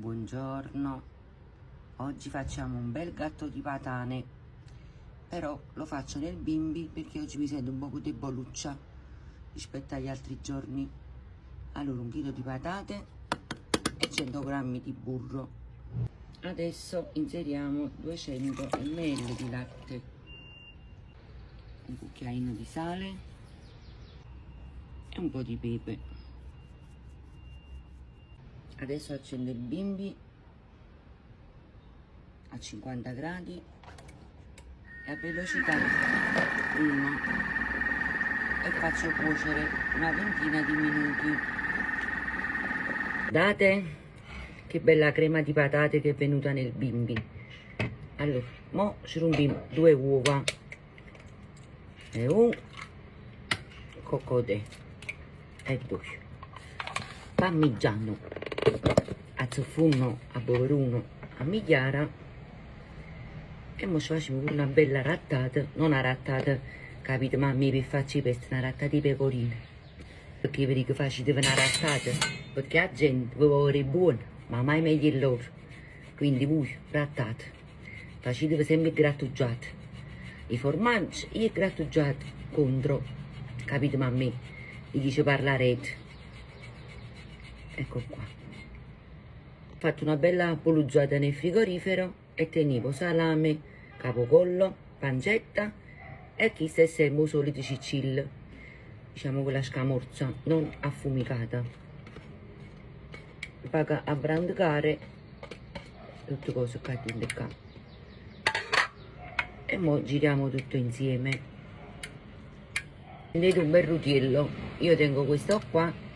Buongiorno, oggi facciamo un bel gatto di patane, però lo faccio nel bimbi perché oggi mi sento un po' deboluccia rispetto agli altri giorni. Allora, 1 chilo di patate e 100 grammi di burro. Adesso inseriamo 200 ml di latte, un cucchiaino di sale e un po' di pepe. Adesso accendo il bimbi a 50 gradi e a velocità 1 e faccio cuocere una ventina di minuti. Guardate che bella crema di patate che è venuta nel bimbi. Allora, mo ci rompiamo 2 uova e un coccodè e 2 parmigiano a zoffunno a boveruno a migliara e mo ci facciamo una bella rattata, non una rattata, capite, ma a me per farci peste una rattata di pecorine, perché vedi che faccio una rattata, perché la gente vi vuole buono, ma mai meglio il loro, quindi voi rattate, facete sempre grattugiate, i formaggi io grattugiato contro, capite, ma a me gli dice parlarete. Ecco qua, ho fatto una bella poluggiata nel frigorifero e tenevo salame, capocollo, pancetta e chi stesse il solito ciccill, diciamo quella scamorza non affumicata, paga a brandicare tutte cose qua e mo giriamo tutto insieme. Vedete un bel rutiello, io tengo questo qua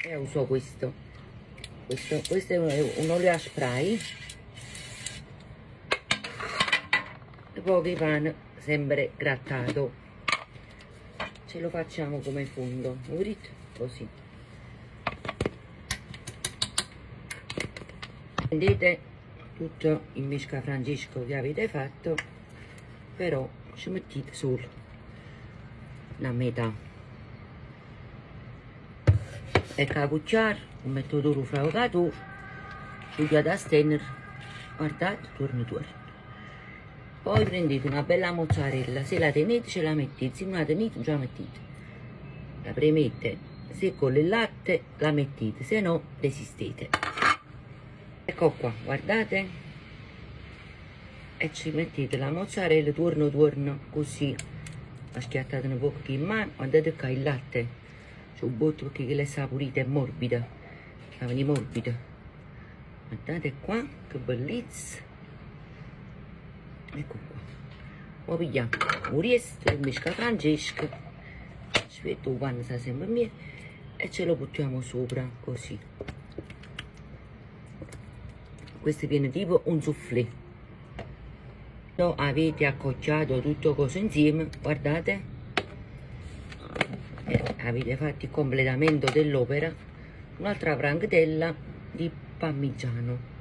e uso questo è un olio a spray e poi il pane sempre grattato, ce lo facciamo come fondo, vedete, così prendete tutto il misca francesco che avete fatto, però ci mettete solo la metà e capucciare un metodo fravocato studiato a stendere, guardate, torno. Poi prendete una bella mozzarella, se la tenete ce la mettete, se non la tenete non ce la mettete, la premete, se con il latte la mettete, se no resistete. Ecco qua, guardate, e ci mettete la mozzarella tuorno così, la schiattate un po' in mano, guardate qua il latte, c'è un botto perché l'è saporita, è morbida, la viene morbida, guardate qua che bellezza. Ecco qua, poi pigliamo un resto del misca francesco, aspetta il panno sta sempre mia e ce lo buttiamo sopra così. Questo viene tipo un soufflé. No, avete accocciato tutto così insieme, guardate, avete fatto il completamento dell'opera, un'altra branchetella di parmigiano.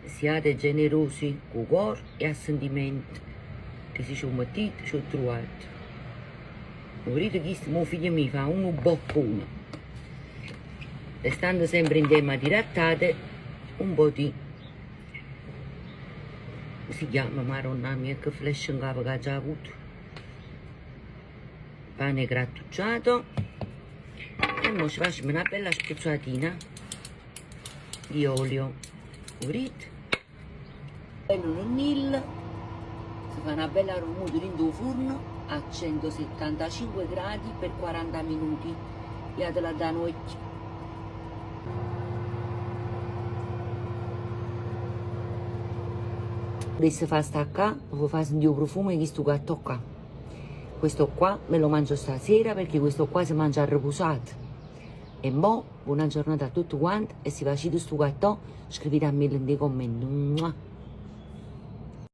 Siate generosi con cuore e a sentimento, che se ci ho mettito ci ho trovato. Vedete che mio figlio mi fa un boccone. Restando sempre in tema di rattate, un po' di, si chiama maronna mia che flash in capo che ha già avuto, pane grattugiato e ora ci facciamo una bella spruzzatina di olio, vedete? Bello nel si fa una bella rumuta dentro il forno a 175 gradi per 40 minuti, liatela da noi. Adesso fa staccare, vi fa sentire il profumo di questo gatto qua. Questo qua me lo mangio stasera perché questo qua si mangia riposato. E mo, buona giornata a tutti quanti e se facete sto gatto scrivete a me nei commenti.